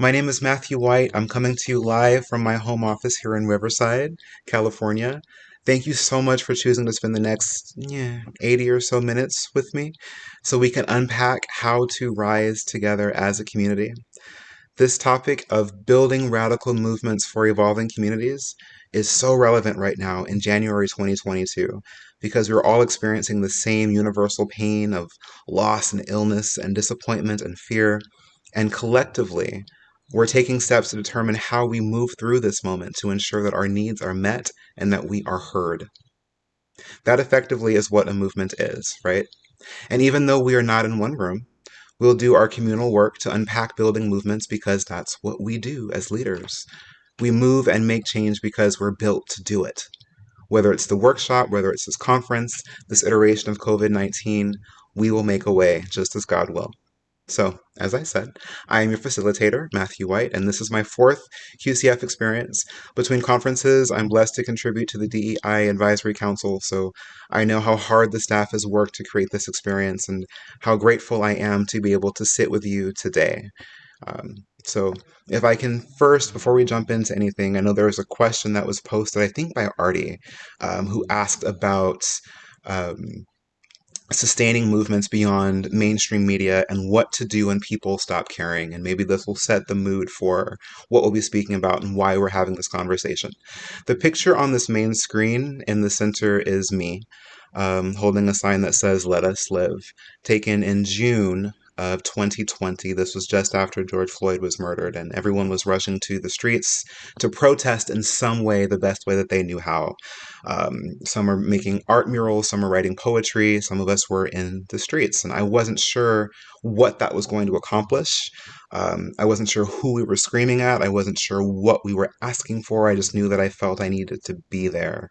My name is Matthew White. I'm coming to you live from my home office here in Riverside, California. Thank you so much for choosing to spend the next 80 or so minutes with me so we can unpack how to rise together as a community. This topic of building radical movements for evolving communities is so relevant right now in January 2022 because we're all experiencing the same universal pain of loss and illness and disappointment and fear. And collectively, we're taking steps to determine how we move through this moment to ensure that our needs are met and that we are heard. That effectively is what a movement is, right? And even though we are not in one room, we'll do our communal work to unpack building movements because that's what we do as leaders. We move and make change because we're built to do it. Whether it's the workshop, whether it's this conference, this iteration of COVID-19, we will make a way just as God will. So, as I said, I am your facilitator, Matthew White, and this is my fourth QCF experience. Between conferences, I'm blessed to contribute to the DEI Advisory Council, so I know how hard the staff has worked to create this experience and how grateful I am to be able to sit with you today. So if I can first, before we jump into anything, I know there was a question that was posted, I think by Artie, who asked about um, sustaining movements beyond mainstream media and what to do when people stop caring. And maybe this will set the mood for what we'll be speaking about and why we're having this conversation. The picture on this main screen in the center is me holding a sign that says, "Let us live," taken in June of 2020. This was just after George Floyd was murdered, and everyone was rushing to the streets to protest in some way, the best way that they knew how. Some are making art murals, some are writing poetry, some of us were in the streets, and I wasn't sure what that was going to accomplish. I wasn't sure who we were screaming at. I wasn't sure what we were asking for. I just knew that I felt I needed to be there.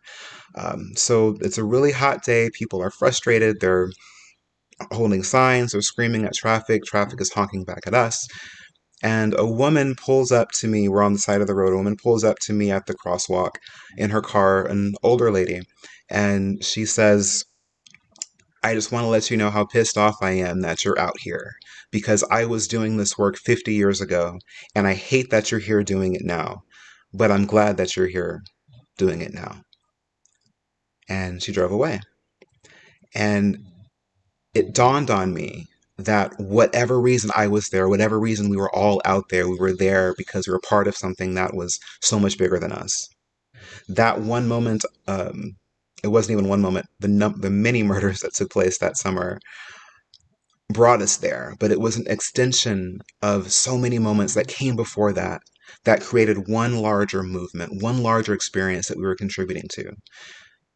So it's a really hot day. People are frustrated. They're holding signs. They're screaming at traffic. Traffic is honking back at us. And a woman pulls up to me. We're on the side of the road. A woman pulls up to me at the crosswalk in her car, an older lady. And she says, "I just want to let you know how pissed off I am that you're out here because I was doing this work 50 years ago and I hate that you're here doing it now, but I'm glad that you're here doing it now." And she drove away. And it dawned on me that whatever reason I was there, whatever reason we were all out there, we were there because we were part of something that was so much bigger than us. That one moment, it wasn't even one moment, the many murders that took place that summer brought us there, but it was an extension of so many moments that came before that that created one larger movement, one larger experience that we were contributing to.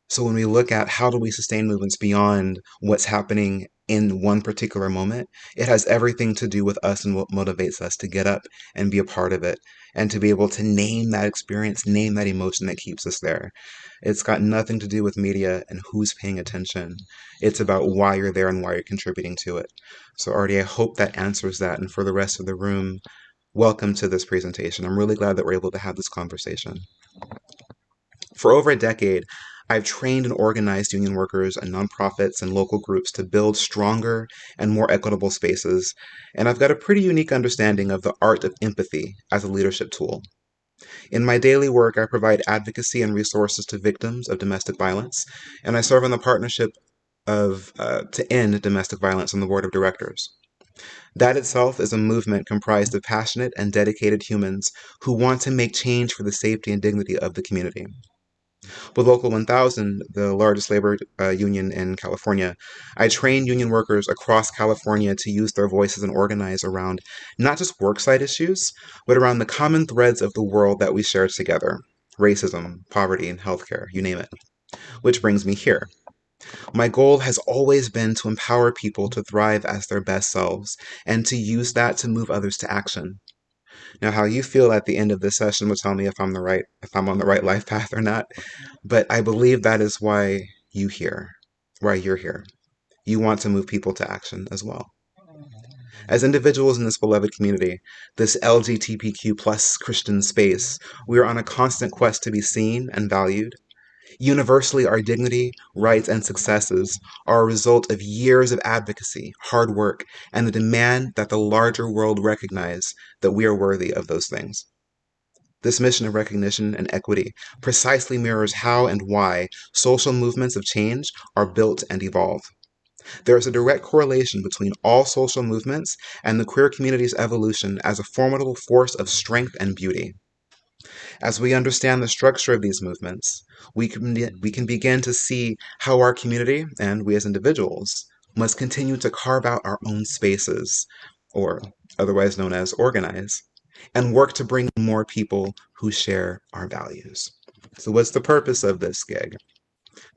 So when we look at how do we sustain movements beyond what's happening in one particular moment, it has everything to do with us and what motivates us to get up and be a part of it and to be able to name that experience, name that emotion that keeps us there. It's got nothing to do with media and who's paying attention. It's about why you're there and why you're contributing to it. So Artie, I hope that answers that. And for the rest of the room, welcome to this presentation. I'm really glad that we're able to have this conversation. For over a decade, I've trained and organized union workers and nonprofits and local groups to build stronger and more equitable spaces, and I've got a pretty unique understanding of the art of empathy as a leadership tool. In my daily work, I provide advocacy and resources to victims of domestic violence, and I serve on the partnership to end domestic violence on the board of directors. That itself is a movement comprised of passionate and dedicated humans who want to make change for the safety and dignity of the community. With Local 1000, the largest labor union in California, I train union workers across California to use their voices and organize around not just worksite issues, but around the common threads of the world that we share together: racism, poverty, and healthcare, you name it. Which brings me here. My goal has always been to empower people to thrive as their best selves and to use that to move others to action. Now, how you feel at the end of this session will tell me if I'm on the right life path or not. But I believe that is why you're here. You want to move people to action as well. As individuals in this beloved community, this LGBTQ plus Christian space, we are on a constant quest to be seen and valued. Universally, our dignity, rights, and successes are a result of years of advocacy, hard work, and the demand that the larger world recognize that we are worthy of those things. This mission of recognition and equity precisely mirrors how and why social movements of change are built and evolve. There is a direct correlation between all social movements and the queer community's evolution as a formidable force of strength and beauty. As we understand the structure of these movements, we can begin to see how our community, and we as individuals, must continue to carve out our own spaces, or otherwise known as organize, and work to bring more people who share our values. So what's the purpose of this gig?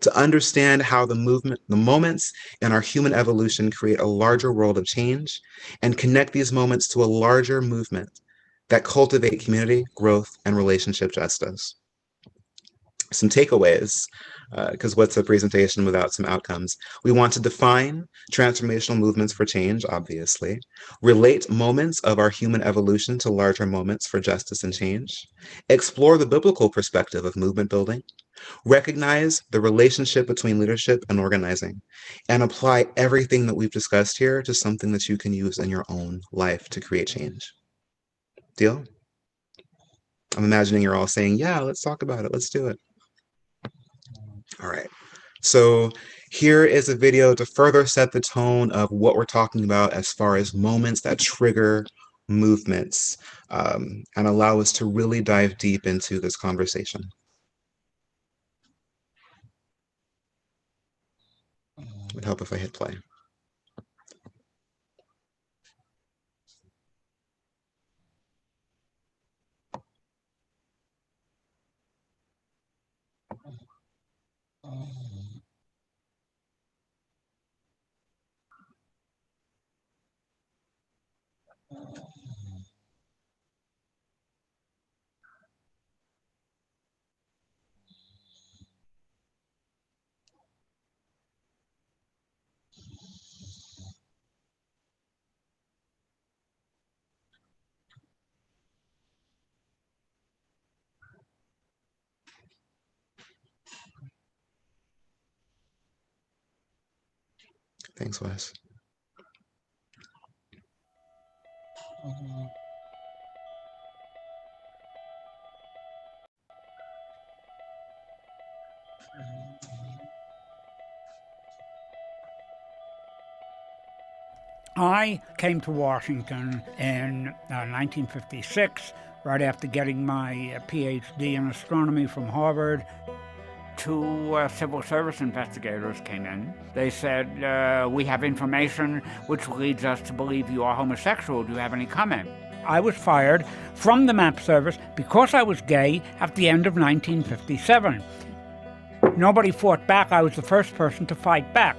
To understand how the moments in our human evolution create a larger world of change and connect these moments to a larger movement that cultivate community, growth, and relationship justice. Some takeaways, because what's a presentation without some outcomes? We want to define transformational movements for change, obviously, relate moments of our human evolution to larger moments for justice and change, explore the biblical perspective of movement building, recognize the relationship between leadership and organizing, and apply everything that we've discussed here to something that you can use in your own life to create change. Deal? I'm imagining you're all saying, yeah, let's talk about it. Let's do it. All right. So here is a video to further set the tone of what we're talking about as far as moments that trigger movements and allow us to really dive deep into this conversation. It would help if I hit play. Thanks, Wes. I came to Washington in 1956, right after getting my PhD in astronomy from Harvard. Two civil service investigators came in. They said, we have information which leads us to believe you are homosexual. Do you have any comment? I was fired from the map service because I was gay at the end of 1957. Nobody fought back. I was the first person to fight back.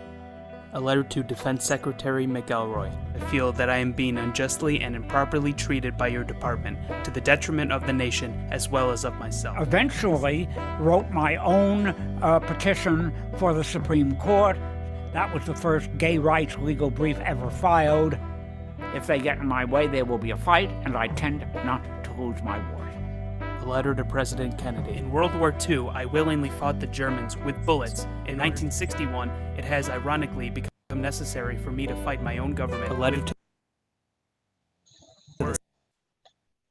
A letter to Defense Secretary McElroy. I feel that I am being unjustly and improperly treated by your department, to the detriment of the nation as well as of myself. Eventually wrote my own petition for the Supreme Court. That was the first gay rights legal brief ever filed. If they get in my way, there will be a fight, and I tend not to lose my wars. A letter to President Kennedy. In World War II, I willingly fought the Germans with bullets. In 1961, it has ironically become necessary for me to fight my own government. A letter to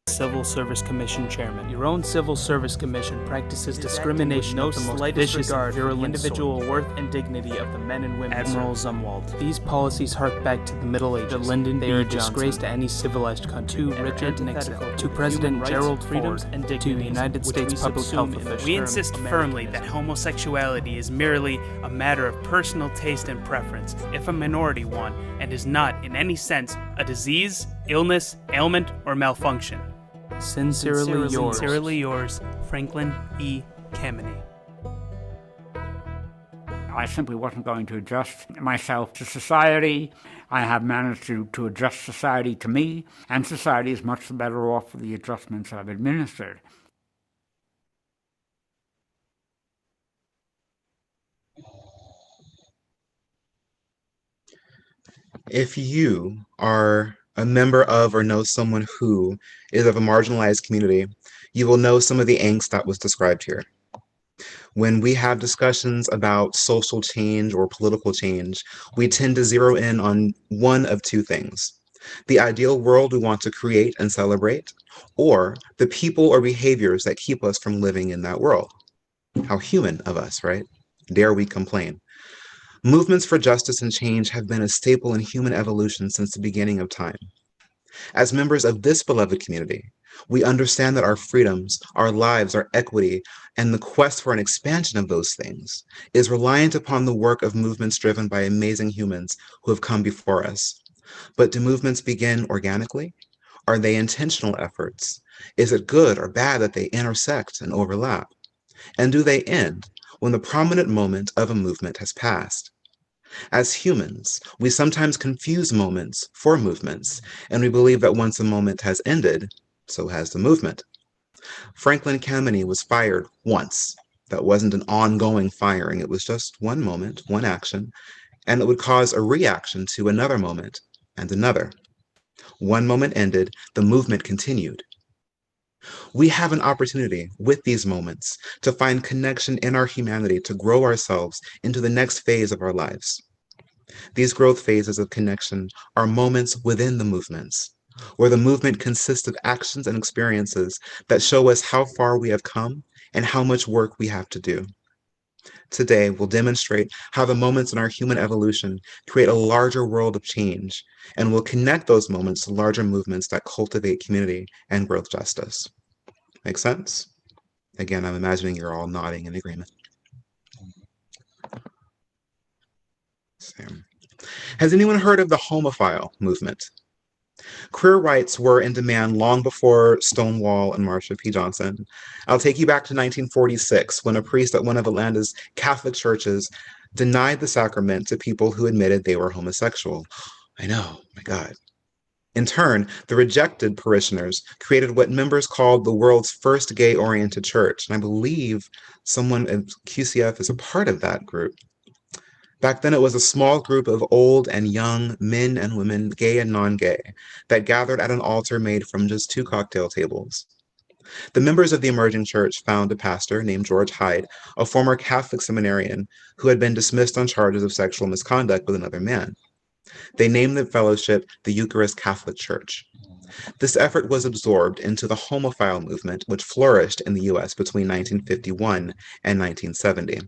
the Civil Service Commission Chairman. Your own Civil Service Commission practices discrimination no slight disregard for the individual worth and dignity of the men and women. Admiral Zumwalt. These policies hark back to the Middle Ages. To Lyndon B. Johnson. Disgrace to any civilized country. To Richard Nixon. To President Gerald Ford. And to the United States public health officials. We insist firmly that homosexuality is merely a matter of personal taste and preference, if a minority one, and is not, in any sense, a disease, illness, ailment, or malfunction. Sincerely yours, Franklin E. Kameny. I simply wasn't going to adjust myself to society. I have managed to adjust society to me, and society is much better off for the adjustments I've administered. If you are a member of or know someone who is of a marginalized community, you will know some of the angst that was described here. When we have discussions about social change or political change, we tend to zero in on one of two things: the ideal world we want to create and celebrate, or the people or behaviors that keep us from living in that world. How human of us, right? Dare we complain? Movements for justice and change have been a staple in human evolution since the beginning of time. As members of this beloved community, we understand that our freedoms, our lives, our equity, and the quest for an expansion of those things is reliant upon the work of movements driven by amazing humans who have come before us. But do movements begin organically? Are they intentional efforts? Is it good or bad that they intersect and overlap? And do they end when the prominent moment of a movement has passed? As humans, we sometimes confuse moments for movements, and we believe that once a moment has ended, so has the movement. Franklin Kameny was fired once. That wasn't an ongoing firing, it was just one moment, one action, and it would cause a reaction to another moment and another. One moment ended, the movement continued. We have an opportunity with these moments to find connection in our humanity to grow ourselves into the next phase of our lives. These growth phases of connection are moments within the movements, where the movement consists of actions and experiences that show us how far we have come and how much work we have to do. Today, we'll demonstrate how the moments in our human evolution create a larger world of change, and we'll connect those moments to larger movements that cultivate community and growth justice. Make sense? Again, I'm imagining you're all nodding in agreement. Same. Has anyone heard of the homophile movement? Queer rights were in demand long before Stonewall and Marsha P. Johnson. I'll take you back to 1946 when a priest at one of Atlanta's Catholic churches denied the sacrament to people who admitted they were homosexual. I know, my God. In turn, the rejected parishioners created what members called the world's first gay-oriented church, and I believe someone at QCF is a part of that group. Back then, it was a small group of old and young men and women, gay and non-gay, that gathered at an altar made from just two cocktail tables. The members of the emerging church found a pastor named George Hyde, a former Catholic seminarian who had been dismissed on charges of sexual misconduct with another man. They named the fellowship the Eucharist Catholic Church. This effort was absorbed into the homophile movement, which flourished in the US between 1951 and 1970.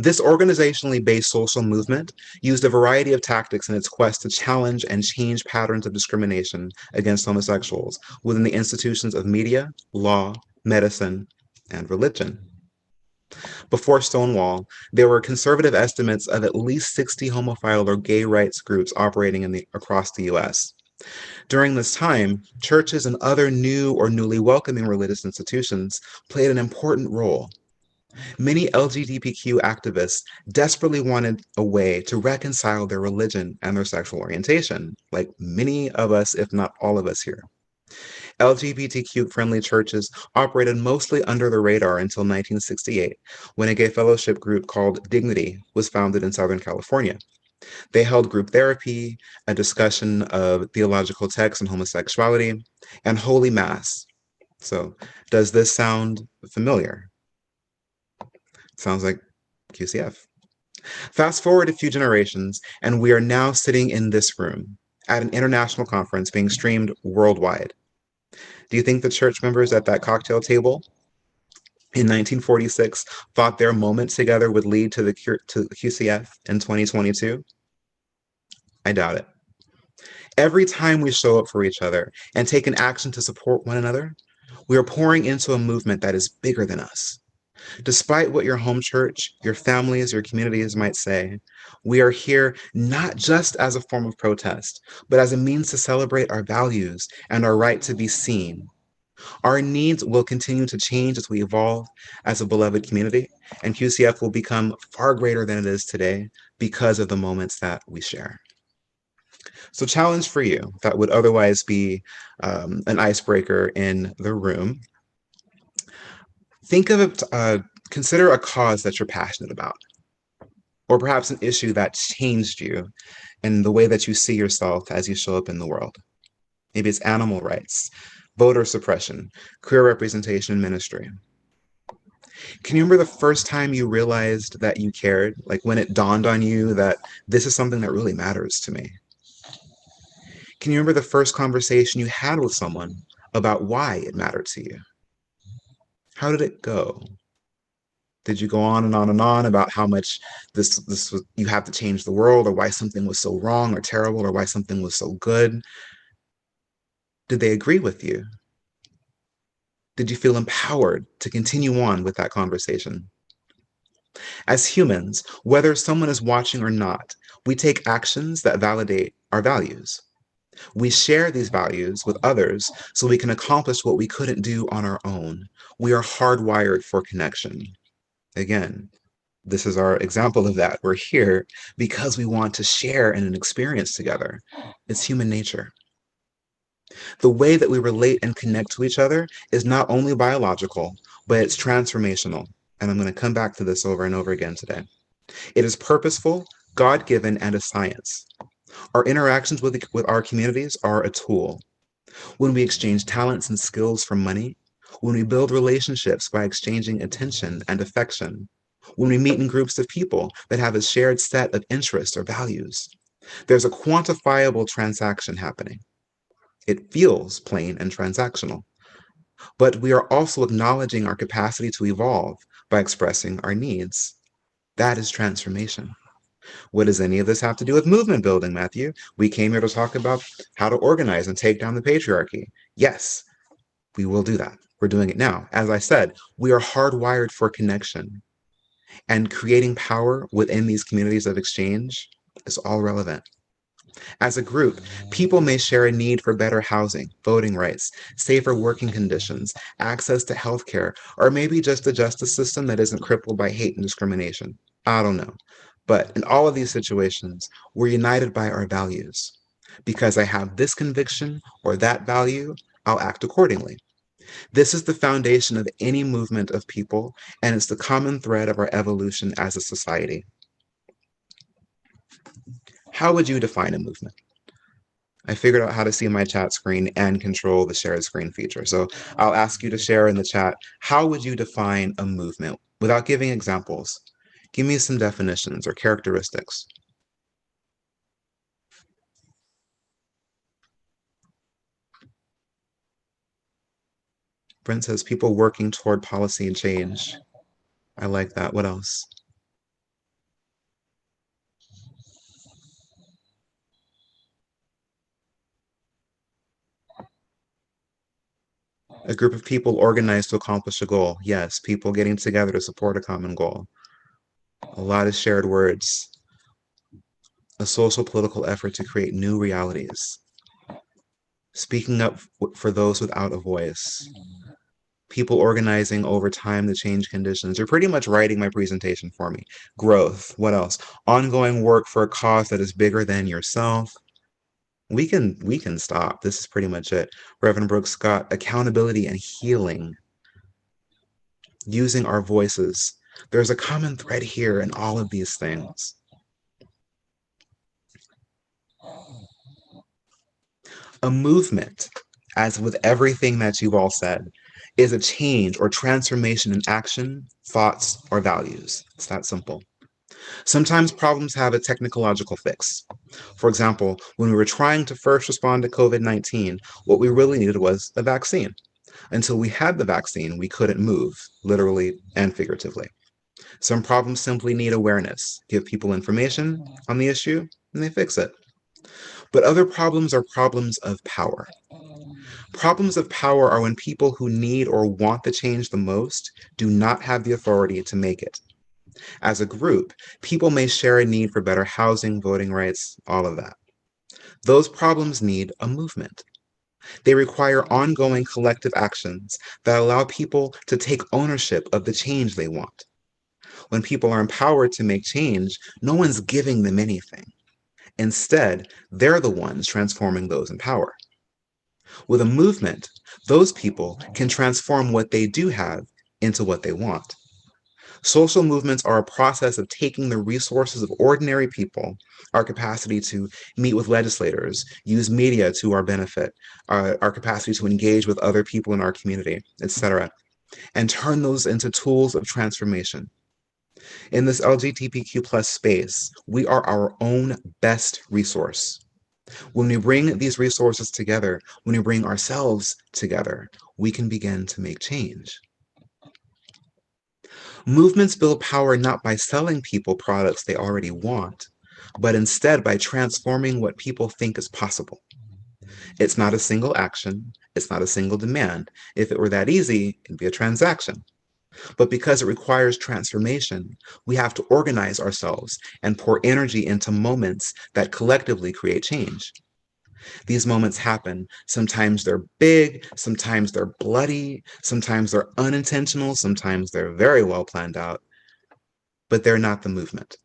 This organizationally based social movement used a variety of tactics in its quest to challenge and change patterns of discrimination against homosexuals within the institutions of media, law, medicine, and religion. Before Stonewall, there were conservative estimates of at least 60 homophile or gay rights groups operating across the US. During this time, churches and other new or newly welcoming religious institutions played an important role. Many LGBTQ activists desperately wanted a way to reconcile their religion and their sexual orientation, like many of us, if not all of us here. LGBTQ-friendly churches operated mostly under the radar until 1968, when a gay fellowship group called Dignity was founded in Southern California. They held group therapy, a discussion of theological texts on homosexuality, and Holy Mass. So, does this sound familiar? Sounds like QCF. Fast forward a few generations, and we are now sitting in this room at an international conference being streamed worldwide. Do you think the church members at that cocktail table in 1946 thought their moment together would lead to the QCF in 2022? I doubt it. Every time we show up for each other and take an action to support one another, we are pouring into a movement that is bigger than us. Despite what your home church, your families, your communities might say, we are here not just as a form of protest, but as a means to celebrate our values and our right to be seen. Our needs will continue to change as we evolve as a beloved community, and QCF will become far greater than it is today because of the moments that we share. So challenge for you that would otherwise be an icebreaker in the room. Think of it, consider a cause that you're passionate about, or perhaps an issue that changed you and the way that you see yourself as you show up in the world. Maybe it's animal rights, voter suppression, queer representation in ministry. Can you remember the first time you realized that you cared? Like when it dawned on you that this is something that really matters to me? Can you remember the first conversation you had with someone about why it mattered to you? How did it go? Did you go on and on and on about how much this was, you have to change the world, or why something was so wrong or terrible, or why something was so good? Did they agree with you? Did you feel empowered to continue on with that conversation? As humans, whether someone is watching or not, we take actions that validate our values. We share these values with others so we can accomplish what we couldn't do on our own. We are hardwired for connection. Again, this is our example of that. We're here because we want to share in an experience together. It's human nature. The way that we relate and connect to each other is not only biological, but it's transformational. And I'm going to come back to this over and over again today. It is purposeful, God-given, and a science. Our interactions with our communities are a tool. When we exchange talents and skills for money, when we build relationships by exchanging attention and affection, when we meet in groups of people that have a shared set of interests or values, there's a quantifiable transaction happening. It feels plain and transactional, but we are also acknowledging our capacity to evolve by expressing our needs. That is transformation. What does any of this have to do with movement building, Matthew? We came here to talk about how to organize and take down the patriarchy. Yes, we will do that. We're doing it now. As I said, we are hardwired for connection, and creating power within these communities of exchange is all relevant. As a group, people may share a need for better housing, voting rights, safer working conditions, access to healthcare, or maybe just a justice system that isn't crippled by hate and discrimination. I don't know. But in all of these situations, we're united by our values. Because I have this conviction or that value, I'll act accordingly. This is the foundation of any movement of people, and it's the common thread of our evolution as a society. How would you define a movement? I figured out how to see my chat screen and control the share screen feature. So I'll ask you to share in the chat, how would you define a movement without giving examples? Give me some definitions or characteristics. Brent says people working toward policy and change. I like that. What else? A group of people organized to accomplish a goal. Yes, people getting together to support a common goal. A lot of shared words. A social political effort to create new realities. Speaking up for those without a voice. People organizing over time to change conditions. You're pretty much writing my presentation for me. Growth. What else? Ongoing work for a cause that is bigger than yourself. We can stop. This is pretty much it. Reverend Brooks Scott, accountability and healing. Using our voices. There's a common thread here in all of these things. A movement, as with everything that you've all said, is a change or transformation in action, thoughts, or values. It's that simple. Sometimes problems have a technological fix. For example, when we were trying to first respond to COVID-19, what we really needed was a vaccine. Until we had the vaccine, we couldn't move, literally and figuratively. Some problems simply need awareness. Give people information on the issue, and they fix it. But other problems are problems of power. Problems of power are when people who need or want the change the most do not have the authority to make it. As a group, people may share a need for better housing, voting rights, all of that. Those problems need a movement. They require ongoing collective actions that allow people to take ownership of the change they want. When people are empowered to make change, no one's giving them anything. Instead, they're the ones transforming those in power. With a movement, those people can transform what they do have into what they want. Social movements are a process of taking the resources of ordinary people, our capacity to meet with legislators, use media to our benefit, our capacity to engage with other people in our community, etc., and turn those into tools of transformation. In this LGBTQ plus space, we are our own best resource. When we bring these resources together, when we bring ourselves together, we can begin to make change. Movements build power not by selling people products they already want, but instead by transforming what people think is possible. It's not a single action, it's not a single demand. If it were that easy, it'd be a transaction. But because it requires transformation, we have to organize ourselves and pour energy into moments that collectively create change. These moments happen. Sometimes they're big, sometimes they're bloody, sometimes they're unintentional, sometimes they're very well planned out, but they're not the movement.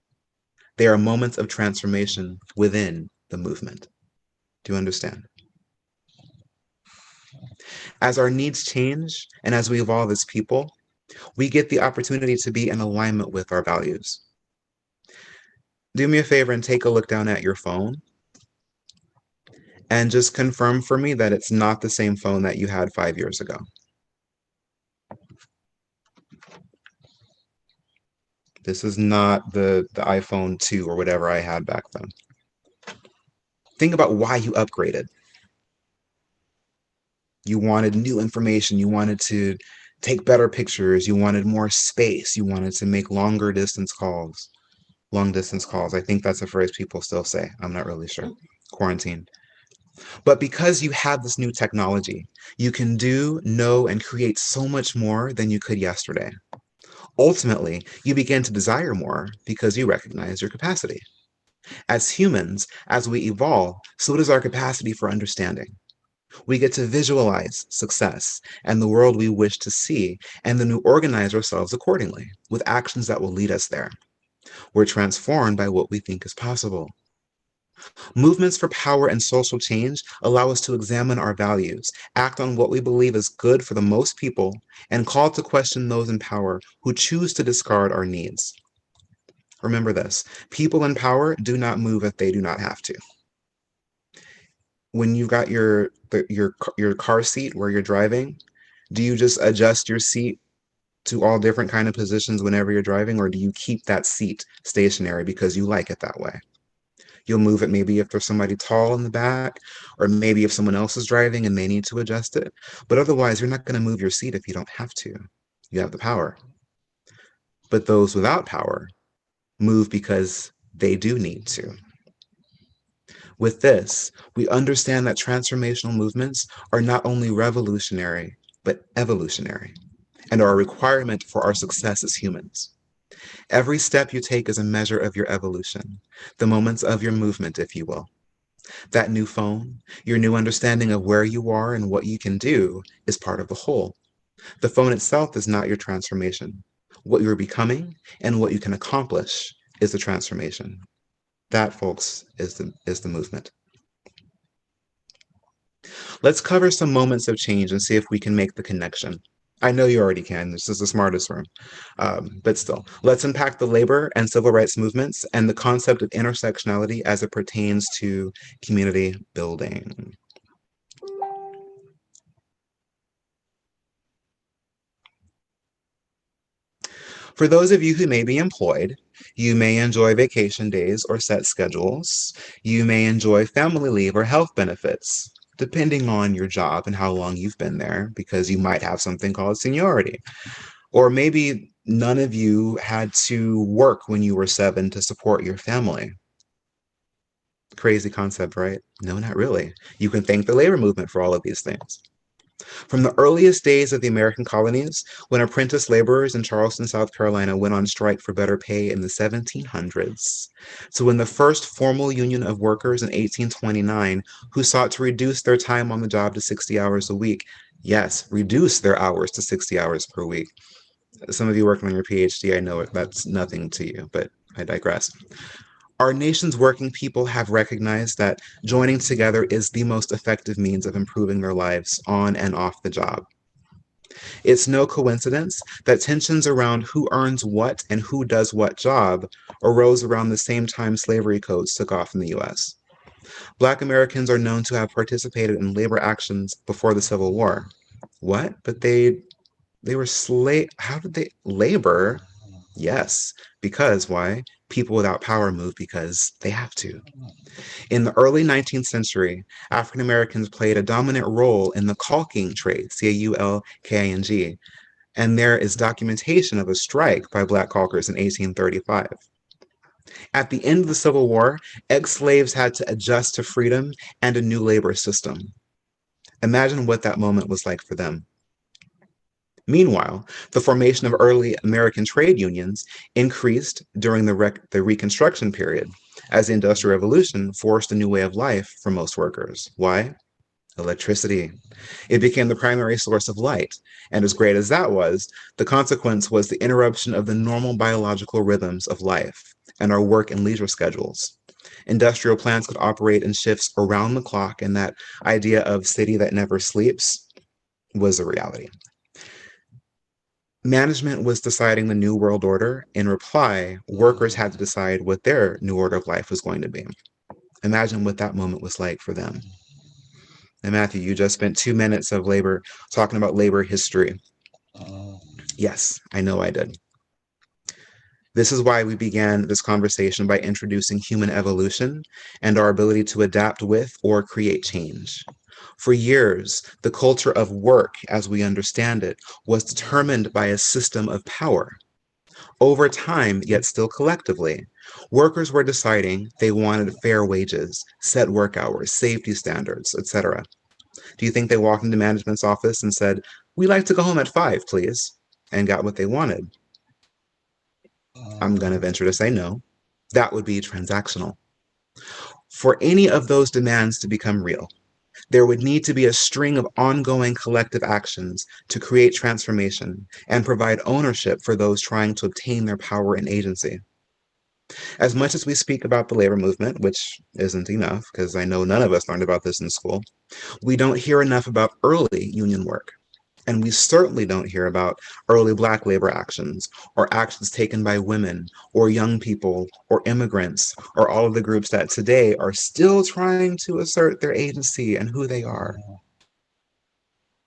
They are moments of transformation within the movement. Do you understand? As our needs change and as we evolve as people, we get the opportunity to be in alignment with our values. Do me a favor and take a look down at your phone and just confirm for me that it's not the same phone that you had 5 years ago. This is not the iPhone 2 or whatever I had back then. Think about why you upgraded. You wanted new information. You wanted to take better pictures. You wanted more space. You wanted to make longer distance calls. Long distance calls. I think that's a phrase people still say. I'm not really sure. Quarantine. But because you have this new technology, you can do, know, and create so much more than you could yesterday. Ultimately, you begin to desire more because you recognize your capacity. As humans, as we evolve, so does our capacity for understanding. We get to visualize success and the world we wish to see, and then we organize ourselves accordingly with actions that will lead us there. We're transformed by what we think is possible. Movements for power and social change allow us to examine our values, act on what we believe is good for the most people, and call to question those in power who choose to discard our needs. Remember this, people in power do not move if they do not have to. When you got your car seat where you're driving, do you just adjust your seat to all different kind of positions whenever you're driving, or do you keep that seat stationary because you like it that way? You'll move it maybe if there's somebody tall in the back, or maybe if someone else is driving and they need to adjust it. But otherwise, you're not going to move your seat if you don't have to. You have the power. But those without power move because they do need to. With this, we understand that transformational movements are not only revolutionary, but evolutionary, and are a requirement for our success as humans. Every step you take is a measure of your evolution, the moments of your movement, if you will. That new phone, your new understanding of where you are and what you can do is part of the whole. The phone itself is not your transformation. What you're becoming and what you can accomplish is the transformation. That, folks, is the movement. Let's cover some moments of change and see if we can make the connection. I know you already can. This is the smartest room. But still, let's unpack the labor and civil rights movements and the concept of intersectionality as it pertains to community building. For those of you who may be employed, you may enjoy vacation days or set schedules. You may enjoy family leave or health benefits, depending on your job and how long you've been there, because you might have something called seniority. Or maybe none of you had to work when you were 7 to support your family. Crazy concept, right? No, not really. You can thank the labor movement for all of these things. From the earliest days of the American colonies, when apprentice laborers in Charleston, South Carolina went on strike for better pay in the 1700s, to when the first formal union of workers in 1829 who sought to reduce their time on the job to 60 hours a week. Yes, reduce their hours to 60 hours per week. Some of you working on your PhD, I know that's nothing to you, but I digress. Our nation's working people have recognized that joining together is the most effective means of improving their lives on and off the job. It's no coincidence that tensions around who earns what and who does what job arose around the same time slavery codes took off in the US. Black Americans are known to have participated in labor actions before the Civil War. What? But they were slave. How did they labor? Yes, because why? People without power move because they have to. In the early 19th century, African Americans played a dominant role in the caulking trade, Caulking, and there is documentation of a strike by Black caulkers in 1835. At the end of the Civil War, ex-slaves had to adjust to freedom and a new labor system. Imagine what that moment was like for them. Meanwhile, the formation of early American trade unions increased during the Reconstruction period, as the Industrial Revolution forced a new way of life for most workers. Why? Electricity. It became the primary source of light, and as great as that was, the consequence was the interruption of the normal biological rhythms of life and our work and leisure schedules. Industrial plants could operate in shifts around the clock, and that idea of city that never sleeps was a reality. Management was deciding the new world order. In reply, workers had to decide what their new order of life was going to be. Imagine what that moment was like for them. And Matthew, you just spent 2 minutes of labor talking about labor history. Yes, I know I did. This is why we began this conversation by introducing human evolution and our ability to adapt with or create change. For years, the culture of work, as we understand it, was determined by a system of power. Over time, yet still collectively, workers were deciding they wanted fair wages, set work hours, safety standards, etc. Do you think they walked into management's office and said, "We'd like to go home at 5, please," and got what they wanted? I'm going to venture to say no. That would be transactional. For any of those demands to become real, there would need to be a string of ongoing collective actions to create transformation and provide ownership for those trying to obtain their power and agency. As much as we speak about the labor movement, which isn't enough, because I know none of us learned about this in school, we don't hear enough about early union work. And we certainly don't hear about early Black labor actions or actions taken by women or young people or immigrants or all of the groups that today are still trying to assert their agency and who they are.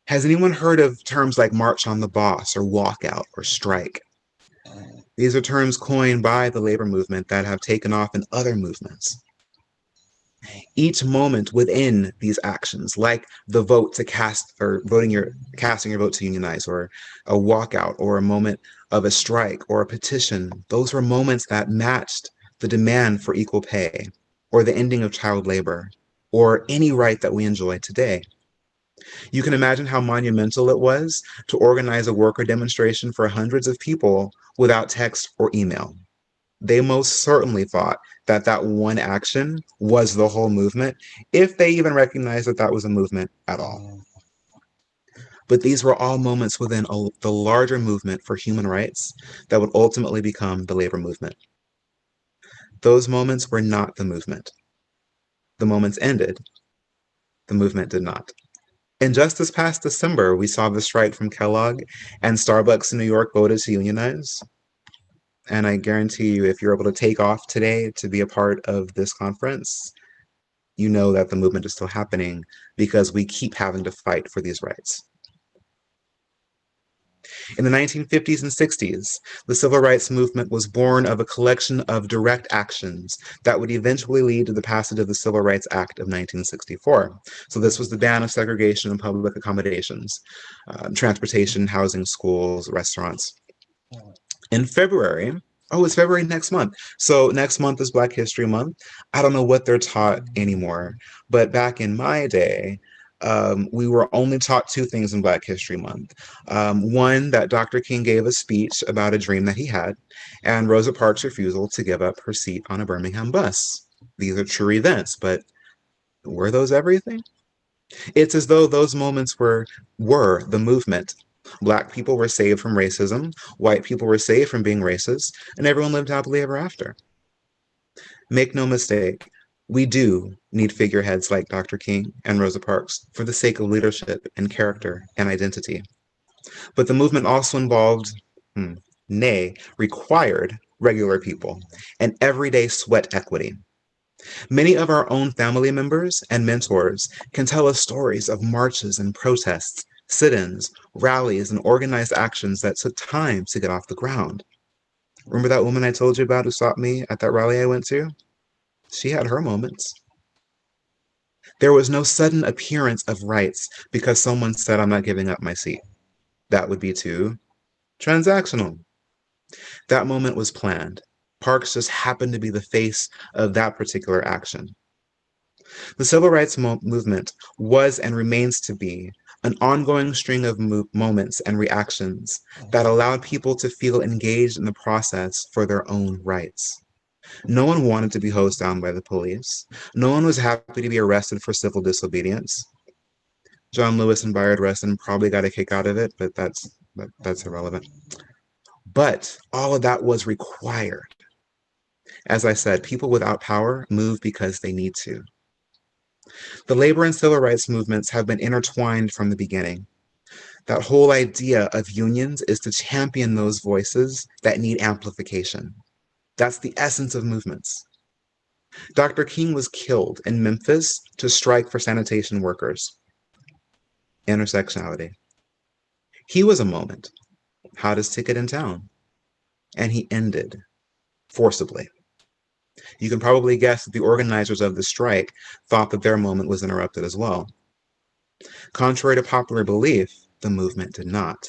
Has anyone heard of terms like march on the boss or walkout or strike? These are terms coined by the labor movement that have taken off in other movements. Each moment within these actions, like the vote to cast or casting your vote to unionize, or a walkout, or a moment of a strike or a petition, those were moments that matched the demand for equal pay, or the ending of child labor, or any right that we enjoy today. You can imagine how monumental it was to organize a worker demonstration for hundreds of people without text or email. They most certainly thought that that one action was the whole movement, if they even recognized that that was a movement at all. But these were all moments within the larger movement for human rights that would ultimately become the labor movement. Those moments were not the movement. The moments ended. The movement did not. And just this past December, we saw the strike from Kellogg, and Starbucks in New York voted to unionize. And I guarantee you, if you're able to take off today to be a part of this conference, you know that the movement is still happening because we keep having to fight for these rights. In the 1950s and 60s, the civil rights movement was born of a collection of direct actions that would eventually lead to the passage of the Civil Rights Act of 1964. So this was the ban of segregation in public accommodations, transportation, housing, schools, restaurants. In February, it's February next month. So next month is Black History Month. I don't know what they're taught anymore, but back in my day, we were only taught two things in Black History Month. One, that Dr. King gave a speech about a dream that he had, and Rosa Parks' refusal to give up her seat on a Birmingham bus. These are true events, but were those everything? It's as though those moments were the movement. Black people were saved from racism, white people were saved from being racist, and everyone lived happily ever after. Make no mistake, we do need figureheads like Dr. King and Rosa Parks for the sake of leadership and character and identity. But the movement also involved, required regular people and everyday sweat equity. Many of our own family members and mentors can tell us stories of marches and protests, sit-ins, rallies, and organized actions that took time to get off the ground. Remember that woman I told you about who stopped me at that rally I went to? She had her moments. There was no sudden appearance of rights because someone said, I'm not giving up my seat. That would be too transactional. That moment was planned. Parks just happened to be the face of that particular action. The civil rights movement was and remains to be an ongoing string of moments and reactions that allowed people to feel engaged in the process for their own rights. No one wanted to be hosed down by the police. No one was happy to be arrested for civil disobedience. John Lewis and Bayard Rustin probably got a kick out of it, but that's irrelevant. But all of that was required. As I said, people without power move because they need to. The labor and civil rights movements have been intertwined from the beginning. That whole idea of unions is to champion those voices that need amplification. That's the essence of movements. Dr. King was killed in Memphis to strike for sanitation workers. Intersectionality. He was a moment, hottest ticket in town, and he ended forcibly. You can probably guess that the organizers of the strike thought that their moment was interrupted as well. Contrary to popular belief, the movement did not.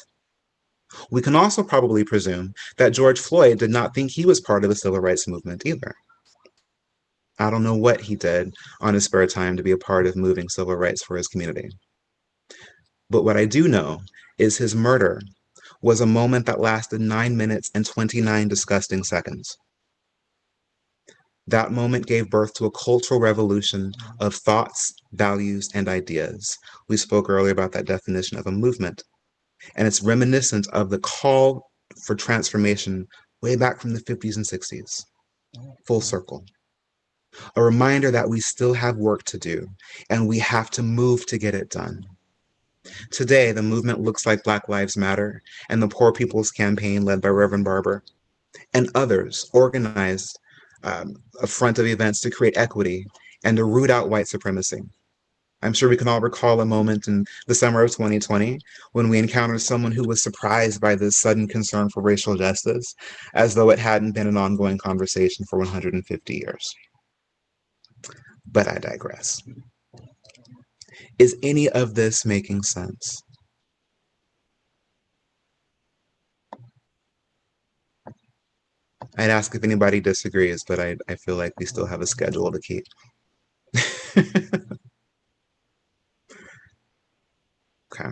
We can also probably presume that George Floyd did not think he was part of the civil rights movement either. I don't know what he did on his spare time to be a part of moving civil rights for his community. But what I do know is his murder was a moment that lasted 9 minutes and 29 disgusting seconds. That moment gave birth to a cultural revolution of thoughts, values, and ideas. We spoke earlier about that definition of a movement, and it's reminiscent of the call for transformation way back from the 50s and 60s. Full circle. A reminder that we still have work to do, and we have to move to get it done. Today, the movement looks like Black Lives Matter and the Poor People's Campaign led by Reverend Barber, and others organized a front of events to create equity and to root out white supremacy. I'm sure we can all recall a moment in the summer of 2020 when we encountered someone who was surprised by this sudden concern for racial justice, as though it hadn't been an ongoing conversation for 150 years. But I digress. Is any of this making sense? I'd ask if anybody disagrees, but I feel like we still have a schedule to keep. Okay.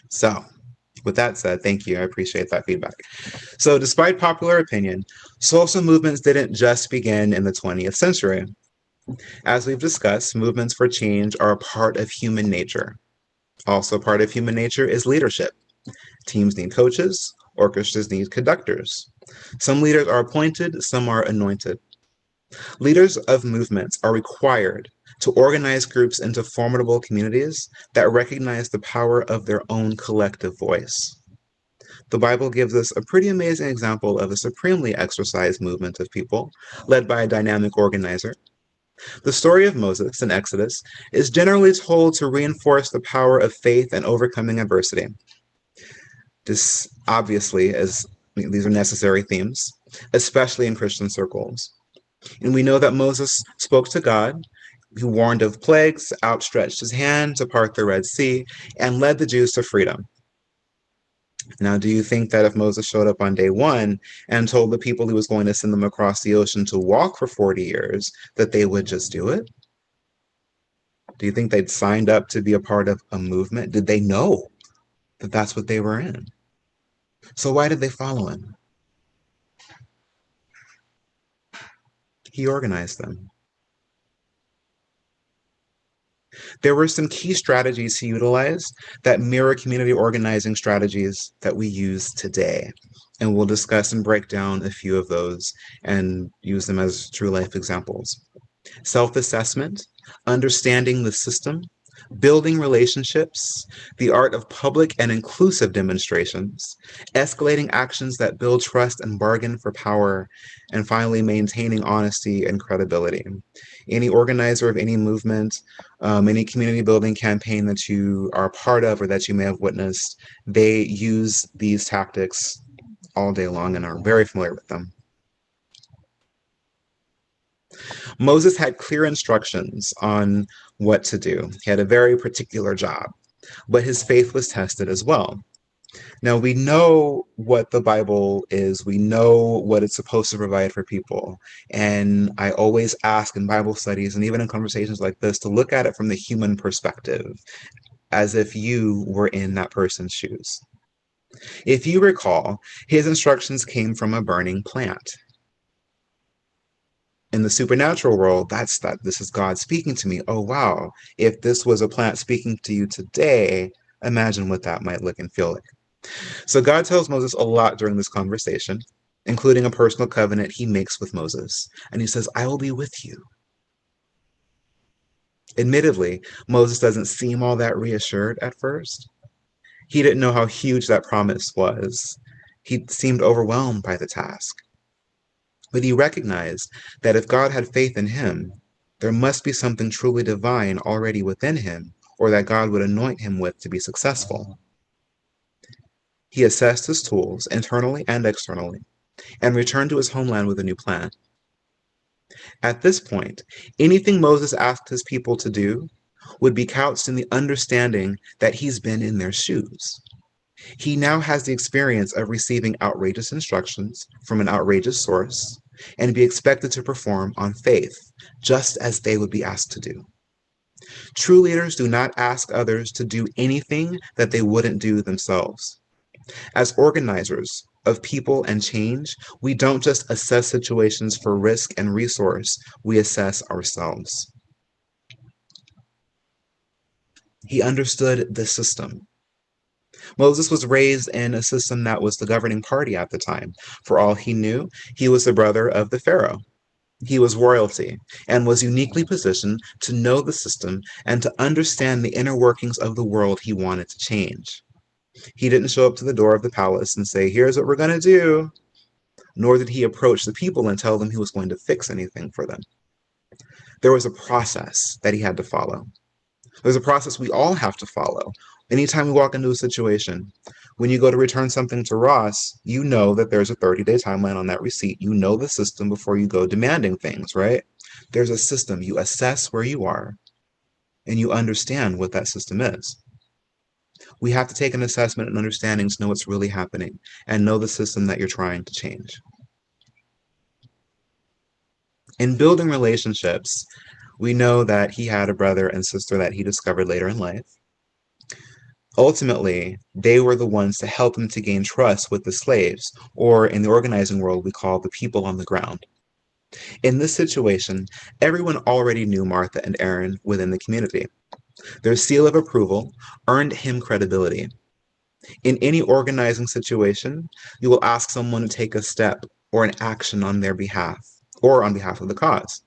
So, with that said, thank you. I appreciate that feedback. So, despite popular opinion, social movements didn't just begin in the 20th century. As we've discussed, movements for change are a part of human nature. Also, part of human nature is leadership. Teams need coaches, orchestras need conductors. Some leaders are appointed, some are anointed. Leaders of movements are required to organize groups into formidable communities that recognize the power of their own collective voice. The Bible gives us a pretty amazing example of a supremely exercised movement of people led by a dynamic organizer. The story of Moses in Exodus is generally told to reinforce the power of faith and overcoming adversity. This obviously, as these are necessary themes, especially in Christian circles. And we know that Moses spoke to God, who warned of plagues, outstretched his hand to part the Red Sea, and led the Jews to freedom. Now, do you think that if Moses showed up on day one and told the people he was going to send them across the ocean to walk for 40 years, that they would just do it? Do you think they'd signed up to be a part of a movement? Did they know that that's what they were in? So why did they follow him? He organized them. There were some key strategies he utilized that mirror community organizing strategies that we use today. And we'll discuss and break down a few of those and use them as true life examples. Self-assessment, understanding the system, building relationships, the art of public and inclusive demonstrations, escalating actions that build trust and bargain for power, and finally maintaining honesty and credibility. Any organizer of any movement, any community building campaign that you are a part of or that you may have witnessed, they use these tactics all day long and are very familiar with them. Moses had clear instructions on what to do. He had a very particular job, but his faith was tested as well. Now, we know what the Bible is, we know what it's supposed to provide for people. And I always ask in Bible studies and even in conversations like this to look at it from the human perspective, as if you were in that person's shoes. If you recall, his instructions came from a burning plant. In the supernatural world, this is God speaking to me. Oh, wow. If this was a plant speaking to you today, imagine what that might look and feel like. So God tells Moses a lot during this conversation, including a personal covenant he makes with Moses. And he says, I will be with you. Admittedly, Moses doesn't seem all that reassured at first. He didn't know how huge that promise was. He seemed overwhelmed by the task. But he recognized that if God had faith in him, there must be something truly divine already within him, or that God would anoint him with to be successful. He assessed his tools, internally and externally, and returned to his homeland with a new plan. At this point, anything Moses asked his people to do would be couched in the understanding that he's been in their shoes. He now has the experience of receiving outrageous instructions from an outrageous source and be expected to perform on faith, just as they would be asked to do. True leaders do not ask others to do anything that they wouldn't do themselves. As organizers of people and change, we don't just assess situations for risk and resource, we assess ourselves. He understood the system. Moses was raised in a system that was the governing party at the time. For all he knew, he was the brother of the Pharaoh. He was royalty and was uniquely positioned to know the system and to understand the inner workings of the world he wanted to change. He didn't show up to the door of the palace and say, here's what we're going to do. Nor did he approach the people and tell them he was going to fix anything for them. There was a process that he had to follow. There's a process we all have to follow. Anytime we walk into a situation, when you go to return something to Ross, you know that there's a 30-day timeline on that receipt. You know the system before you go demanding things, right? There's a system. You assess where you are, and you understand what that system is. We have to take an assessment and understanding to know what's really happening and know the system that you're trying to change. In building relationships, we know that he had a brother and sister that he discovered later in life. Ultimately, they were the ones to help him to gain trust with the slaves, or in the organizing world, we call the people on the ground. In this situation, everyone already knew Martha and Aaron within the community. Their seal of approval earned him credibility. In any organizing situation, you will ask someone to take a step or an action on their behalf, or on behalf of the cause.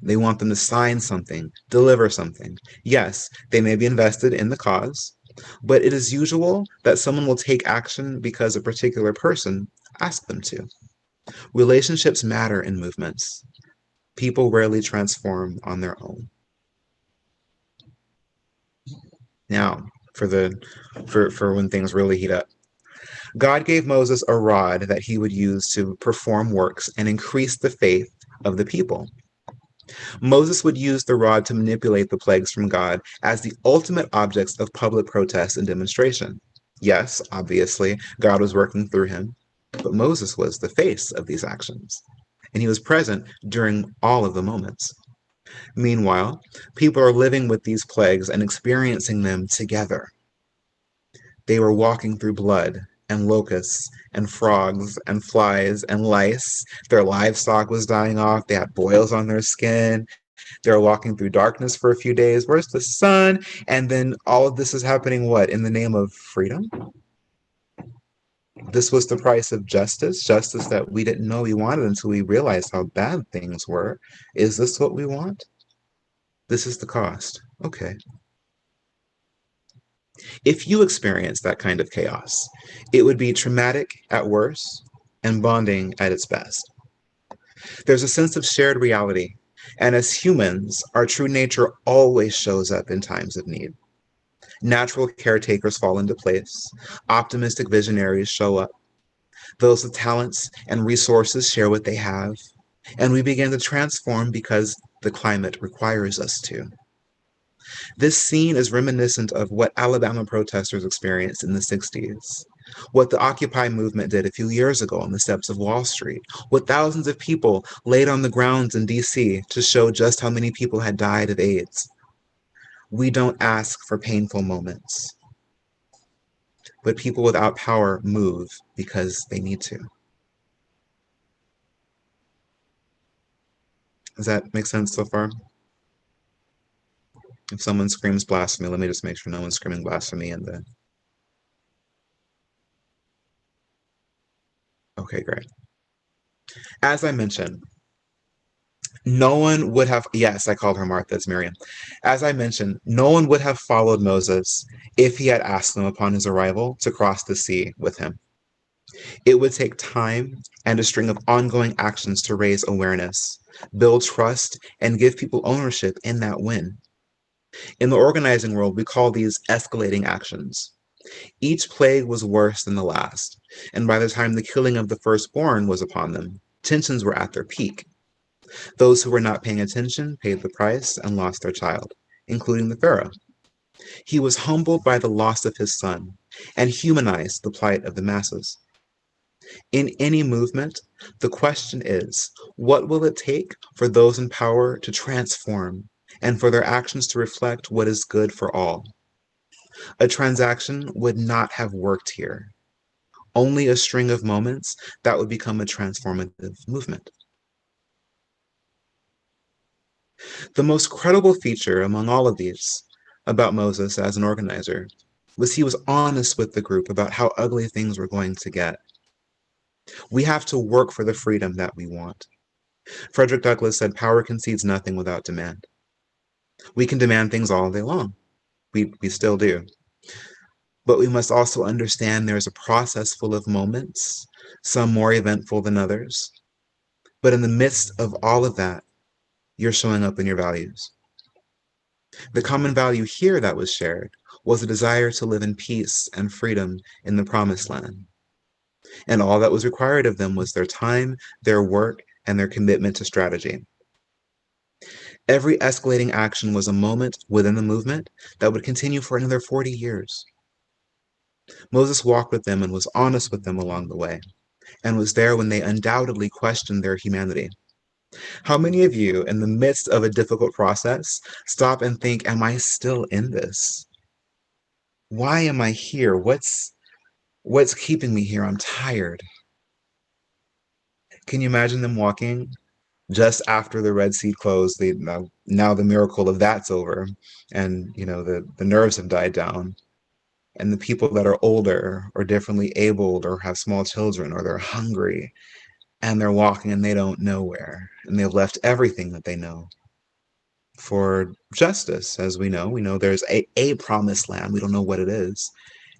They want them to sign something, deliver something. Yes, they may be invested in the cause, but it is usual that someone will take action because a particular person asked them to. Relationships matter in movements. People rarely transform on their own. Now, for when things really heat up. God gave Moses a rod that he would use to perform works and increase the faith of the people. Moses would use the rod to manipulate the plagues from God as the ultimate objects of public protest and demonstration. Yes, obviously, God was working through him, but Moses was the face of these actions, and he was present during all of the moments. Meanwhile, people are living with these plagues and experiencing them together. They were walking through blood and locusts and frogs and flies and lice. Their livestock was dying off. They had boils on their skin. They were walking through darkness for a few days. Where's the sun? And then all of this is happening, what? In the name of freedom? This was the price of justice that we didn't know we wanted until we realized how bad things were. Is this what we want? This is the cost. Okay. If you experience that kind of chaos, it would be traumatic at worst and bonding at its best. There's a sense of shared reality, and as humans, our true nature always shows up in times of need. Natural caretakers fall into place, optimistic visionaries show up, those with talents and resources share what they have, and we begin to transform because the climate requires us to. This scene is reminiscent of what Alabama protesters experienced in the 60s, what the Occupy movement did a few years ago on the steps of Wall Street, what thousands of people laid on the grounds in DC to show just how many people had died of AIDS. We don't ask for painful moments, but people without power move because they need to. Does that make sense so far? If someone screams blasphemy, let me just make sure no one's screaming blasphemy in the... Okay, great. As I mentioned, no one would have, yes, I called her Martha, it's Miriam. As I mentioned, no one would have followed Moses if he had asked them upon his arrival to cross the sea with him. It would take time and a string of ongoing actions to raise awareness, build trust, and give people ownership in that win. In the organizing world, we call these escalating actions. Each plague was worse than the last, and by the time the killing of the firstborn was upon them, tensions were at their peak. Those who were not paying attention paid the price and lost their child, including the Pharaoh. He was humbled by the loss of his son and humanized the plight of the masses. In any movement, the question is, what will it take for those in power to transform and for their actions to reflect what is good for all? A transaction would not have worked here. Only a string of moments that would become a transformative movement. The most credible feature among all of these about Moses as an organizer was he was honest with the group about how ugly things were going to get. We have to work for the freedom that we want. Frederick Douglass said, power concedes nothing without demand. We can demand things all day long. We still do. But we must also understand there's a process full of moments, some more eventful than others. But in the midst of all of that, you're showing up in your values. The common value here that was shared was a desire to live in peace and freedom in the promised land. And all that was required of them was their time, their work, and their commitment to strategy. Every escalating action was a moment within the movement that would continue for another 40 years. Moses walked with them and was honest with them along the way, and was there when they undoubtedly questioned their humanity. How many of you, in the midst of a difficult process, stop and think, am I still in this? Why am I here? What's keeping me here? I'm tired. Can you imagine them walking just after the Red Sea closed? Now the miracle of that's over, and the nerves have died down. And the people that are older or differently abled or have small children or they're hungry and they're walking and they don't know where, and they've left everything that they know for justice. As we know there's a promised land. We don't know what it is.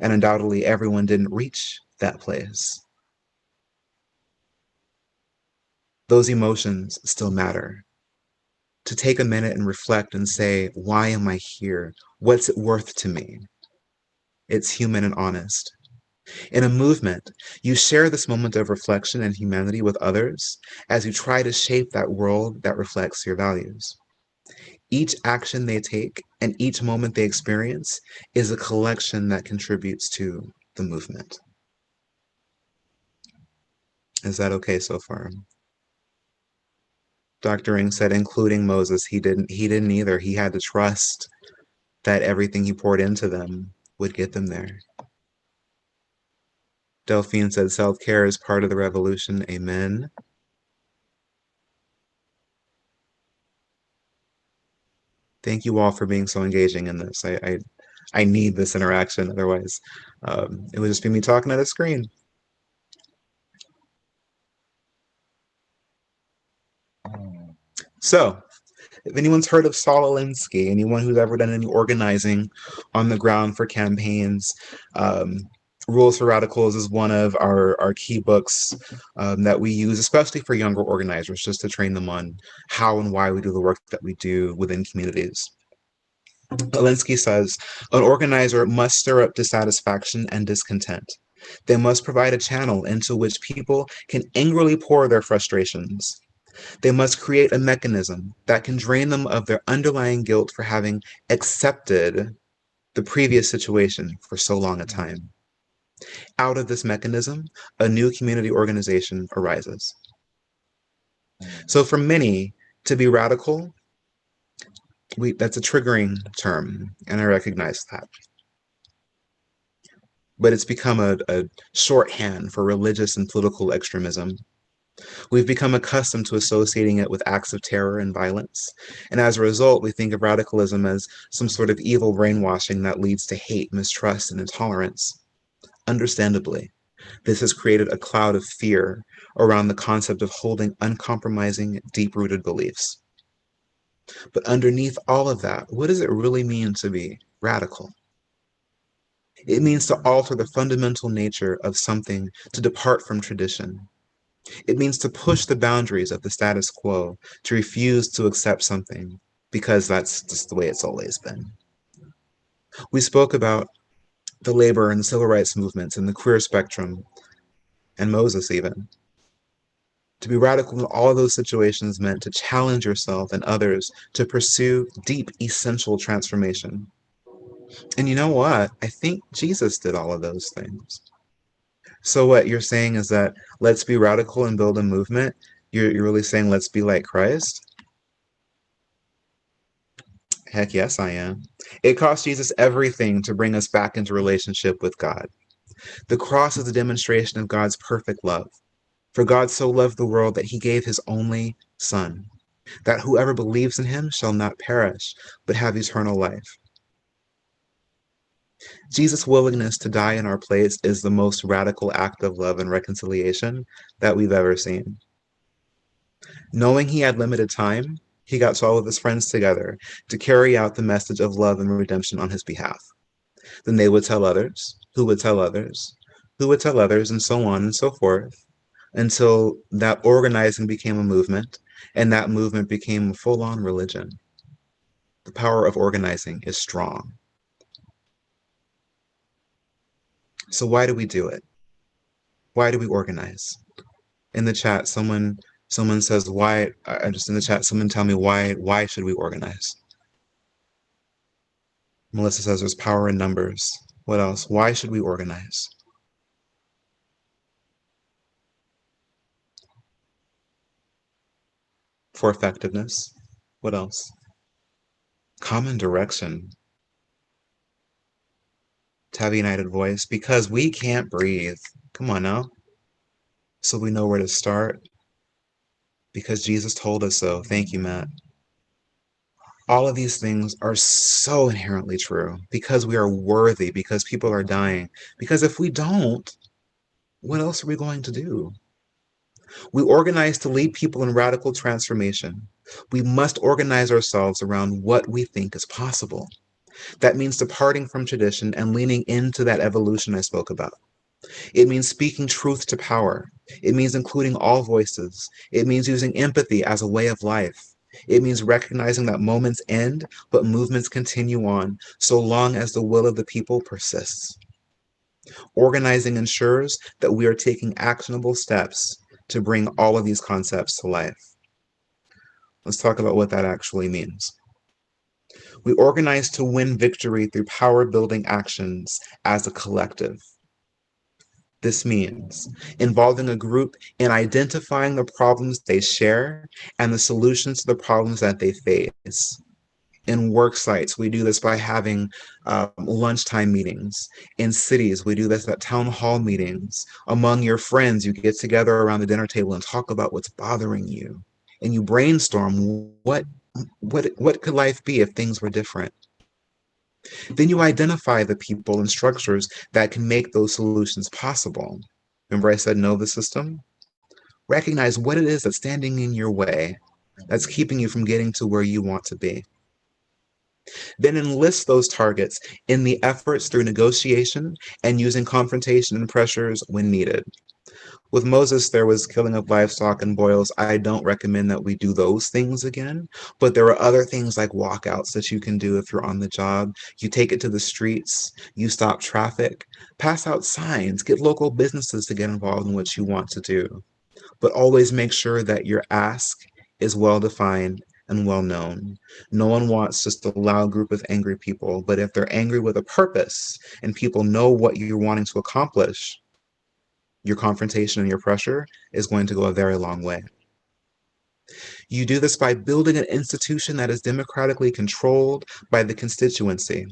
And undoubtedly everyone didn't reach that place. Those emotions still matter. To take a minute and reflect and say, why am I here? What's it worth to me? It's human and honest. In a movement, you share this moment of reflection and humanity with others as you try to shape that world that reflects your values. Each action they take and each moment they experience is a collection that contributes to the movement. Is that okay so far? Dr. Ring said, including Moses, he didn't either. He had to trust that everything he poured into them would get them there. Delphine said, self-care is part of the revolution. Amen. Thank you all for being so engaging in this. I need this interaction. Otherwise, it would just be me talking at a screen. So, If anyone's heard of Saul Alinsky, anyone who's ever done any organizing on the ground for campaigns, Rules for Radicals is one of our key books that we use, especially for younger organizers, just to train them on how and why we do the work that we do within communities. Alinsky says, an organizer must stir up dissatisfaction and discontent. They must provide a channel into which people can angrily pour their frustrations. They must create a mechanism that can drain them of their underlying guilt for having accepted the previous situation for so long a time. Out of this mechanism, a new community organization arises. So for many, to be radical, that's a triggering term, and I recognize that. But it's become a shorthand for religious and political extremism. We've become accustomed to associating it with acts of terror and violence. And as a result, we think of radicalism as some sort of evil brainwashing that leads to hate, mistrust, and intolerance. Understandably, this has created a cloud of fear around the concept of holding uncompromising, deep-rooted beliefs. But underneath all of that, what does it really mean to be radical? It means to alter the fundamental nature of something, to depart from tradition. It means to push the boundaries of the status quo, to refuse to accept something, because that's just the way it's always been. We spoke about the labor and civil rights movements and the queer spectrum, and Moses even. To be radical in all of those situations meant to challenge yourself and others to pursue deep, essential transformation. And you know what? I think Jesus did all of those things. So what you're saying is that let's be radical and build a movement. You're really saying let's be like Christ? Heck yes, I am. It cost Jesus everything to bring us back into relationship with God. The cross is a demonstration of God's perfect love. For God so loved the world that he gave his only Son, that whoever believes in him shall not perish, but have eternal life. Jesus' willingness to die in our place is the most radical act of love and reconciliation that we've ever seen. Knowing he had limited time, he got all of his friends together to carry out the message of love and redemption on his behalf. Then they would tell others, who would tell others, who would tell others, and so on and so forth, until that organizing became a movement, and that movement became a full-on religion. The power of organizing is strong. So why do we do it? Why do we organize? In the chat, someone says, why, just in the chat, someone tell me why should we organize? Melissa says there's power in numbers. What else? Why should we organize? For effectiveness. What else? Common direction. To have a united voice, because we can't breathe. Come on now. So we know where to start. Because Jesus told us so. Thank you, Matt. All of these things are so inherently true because we are worthy, because people are dying. Because if we don't, what else are we going to do? We organize to lead people in radical transformation. We must organize ourselves around what we think is possible. That means departing from tradition and leaning into that evolution I spoke about. It means speaking truth to power. It means including all voices. It means using empathy as a way of life. It means recognizing that moments end, but movements continue on, so long as the will of the people persists. Organizing ensures that we are taking actionable steps to bring all of these concepts to life. Let's talk about what that actually means. We organize to win victory through power-building actions as a collective. This means involving a group in identifying the problems they share and the solutions to the problems that they face. In work sites, we do this by having lunchtime meetings. In cities, we do this at town hall meetings. Among your friends, you get together around the dinner table and talk about what's bothering you. And you brainstorm what could life be if things were different. Then you identify the people and structures that can make those solutions possible. Remember I said know the system? Recognize what it is that's standing in your way that's keeping you from getting to where you want to be. Then enlist those targets in the efforts through negotiation and using confrontation and pressures when needed. With Moses, there was killing of livestock and boils. I don't recommend that we do those things again, but there are other things like walkouts that you can do if you're on the job. You take it to the streets, you stop traffic, pass out signs, get local businesses to get involved in what you want to do. But always make sure that your ask is well defined and well known. No one wants just a loud group of angry people, but if they're angry with a purpose and people know what you're wanting to accomplish, your confrontation and your pressure is going to go a very long way. You do this by building an institution that is democratically controlled by the constituency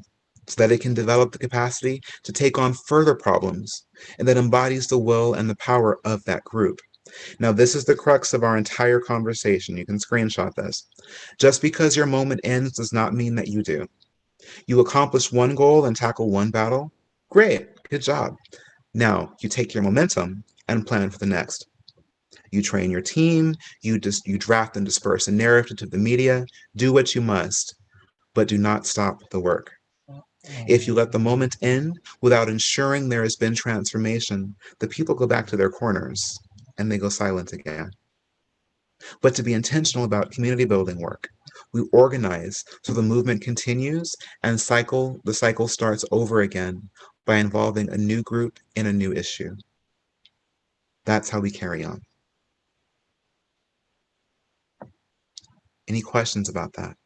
so that it can develop the capacity to take on further problems and that embodies the will and the power of that group. Now, this is the crux of our entire conversation. You can screenshot this. Just because your moment ends does not mean that you do. You accomplish one goal and tackle one battle. Great, good job. Now, you take your momentum and plan for the next. You train your team, you draft and disperse a narrative to the media, do what you must, but do not stop the work. If you let the moment end without ensuring there has been transformation, the people go back to their corners and they go silent again. But to be intentional about community building work, we organize so the movement continues and the cycle starts over again by involving a new group in a new issue. That's how we carry on. Any questions about that?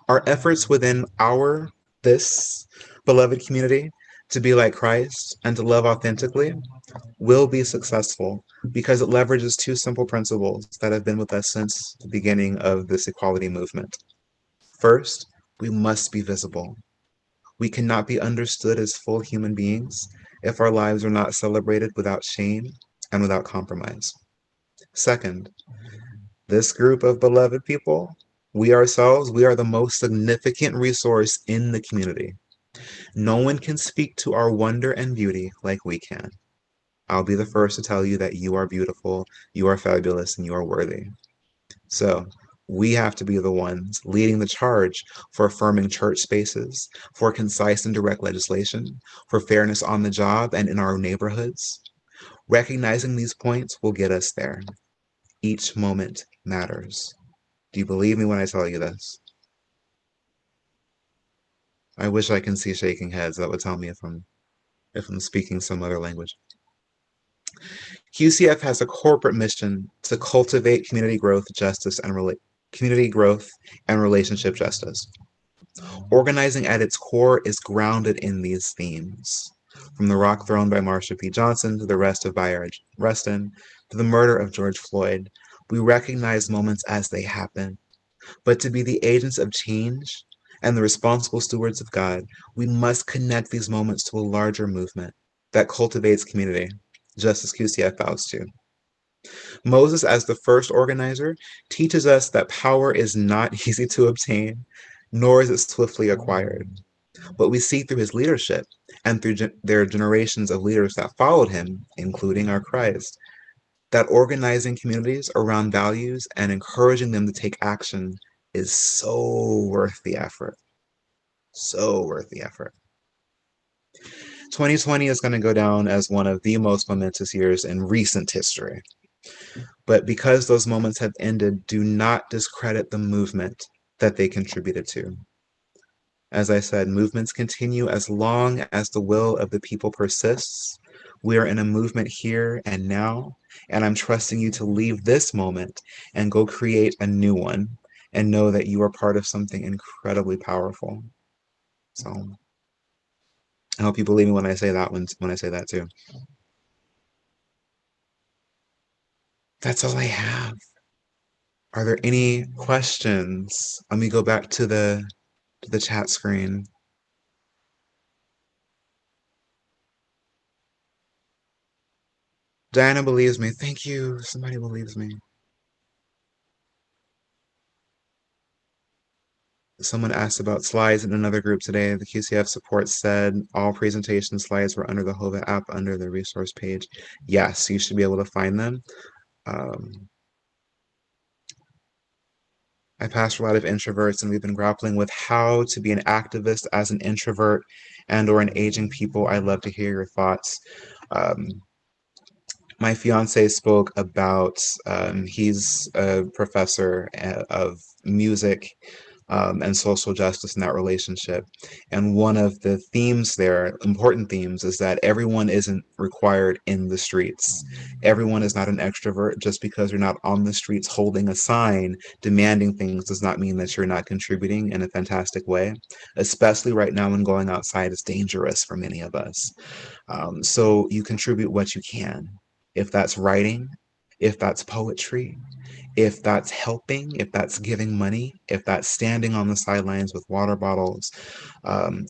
Our efforts within this beloved community to be like Christ and to love authentically will be successful because it leverages two simple principles that have been with us since the beginning of this equality movement. First, we must be visible. We cannot be understood as full human beings if our lives are not celebrated without shame and without compromise. Second, this group of beloved people, we ourselves, we are the most significant resource in the community. No one can speak to our wonder and beauty like we can. I'll be the first to tell you that you are beautiful, you are fabulous, and you are worthy. So we have to be the ones leading the charge for affirming church spaces, for concise and direct legislation, for fairness on the job and in our neighborhoods. Recognizing these points will get us there. Each moment matters. Do you believe me when I tell you this? I wish I can see shaking heads. That would tell me if I'm speaking some other language. QCF has a corporate mission to cultivate community growth, community growth and relationship justice. Organizing at its core is grounded in these themes. From the rock thrown by Marsha Johnson to the arrest of Bayard Rustin to the murder of George Floyd, we recognize moments as they happen. But to be the agents of change and the responsible stewards of God, we must connect these moments to a larger movement that cultivates community, just as QCF vows to. Moses, as the first organizer, teaches us that power is not easy to obtain, nor is it swiftly acquired. But we see through his leadership and through their generations of leaders that followed him, including our Christ, that organizing communities around values and encouraging them to take action is so worth the effort. So worth the effort. 2020 is going to go down as one of the most momentous years in recent history. But because those moments have ended, do not discredit the movement that they contributed to. As I said, movements continue as long as the will of the people persists. We are in a movement here and now, and I'm trusting you to leave this moment and go create a new one and know that you are part of something incredibly powerful. So I hope you believe me when I say when I say that too. That's all I have. Are there any questions? Let me go back to the chat screen. Diana believes me. Thank you. Somebody believes me. Someone asked about slides in another group today. The QCF support said all presentation slides were under the HOVA app under the resource page. Yes, you should be able to find them. I pastor a lot of introverts, and we've been grappling with how to be an activist as an introvert and or an aging people. I'd love to hear your thoughts. Um, my fiance spoke about he's a professor of music and social justice in that relationship. And one of the themes there, important themes, is that everyone isn't required in the streets. Everyone is not an extrovert. Just because you're not on the streets holding a sign demanding things does not mean that you're not contributing in a fantastic way, especially right now when going outside is dangerous for many of us. So you contribute what you can. If that's writing, if that's poetry, if that's helping, if that's giving money, if that's standing on the sidelines with water bottles,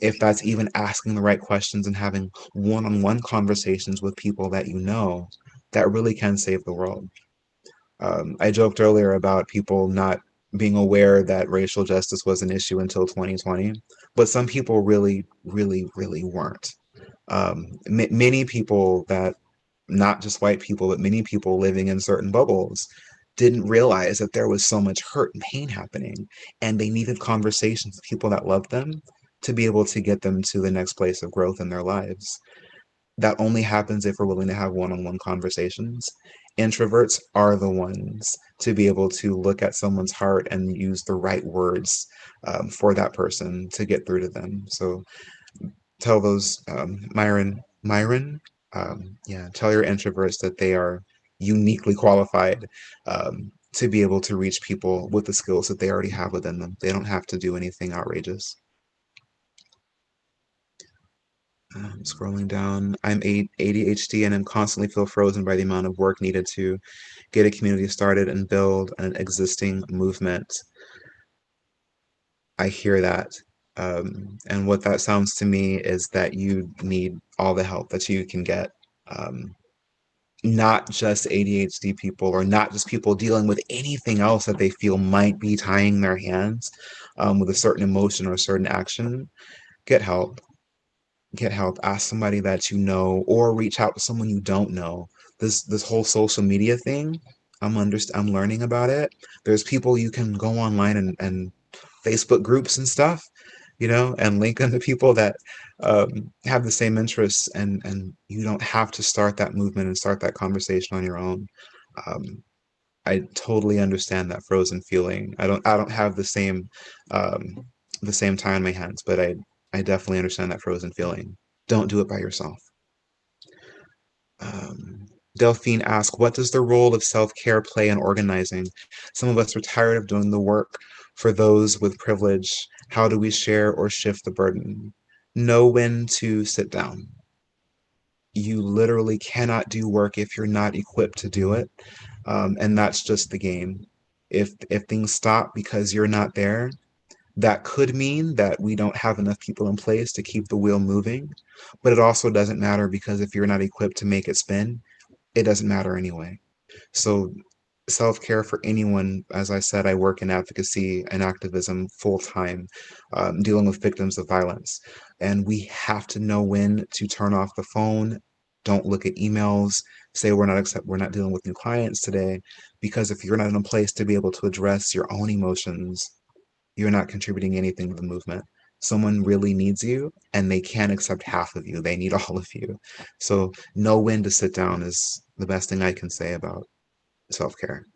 if that's even asking the right questions and having one-on-one conversations with people that you know, that really can save the world. I joked earlier about people not being aware that racial justice was an issue until 2020, but some people really, really, really weren't. Many people that, not just white people, but many people living in certain bubbles didn't realize that there was so much hurt and pain happening, and they needed conversations with people that loved them to be able to get them to the next place of growth in their lives. That only happens if we're willing to have one-on-one conversations. Introverts are the ones to be able to look at someone's heart and use the right words for that person to get through to them. So tell those yeah, tell your introverts that they are uniquely qualified to be able to reach people with the skills that they already have within them. They don't have to do anything outrageous. Scrolling down, I'm ADHD and I'm constantly feel frozen by the amount of work needed to get a community started and build an existing movement. I hear that. And what that sounds to me is that you need all the help that you can get. Um, Not just ADHD people or not just people dealing with anything else that they feel might be tying their hands with a certain emotion or a certain action. Get help. Get help. Ask somebody that you know, or reach out to someone you don't know. This whole social media thing, I'm learning about it. There's people you can go online and Facebook groups and stuff, and link them to people that have the same interests, and you don't have to start that movement and start that conversation on your own. Um, I totally understand that frozen feeling. I don't have the same time in my hands, but I definitely understand that frozen feeling. Don't do it by yourself. Delphine asked, what does the role of self-care play in organizing? Some of us are tired of doing the work for those with privilege. How do we share or shift the burden? Know when to sit down. You literally cannot do work if you're not equipped to do it. And that's just the game. If things stop because you're not there, that could mean that we don't have enough people in place to keep the wheel moving. But it also doesn't matter, because if you're not equipped to make it spin, it doesn't matter anyway. So self-care for anyone, as I said, I work in advocacy and activism full time, dealing with victims of violence. And we have to know when to turn off the phone. Don't look at emails. Say we're not dealing with new clients today, because if you're not in a place to be able to address your own emotions, you're not contributing anything to the movement. Someone really needs you, and they can't accept half of you. They need all of you. So know when to sit down is the best thing I can say about self-care.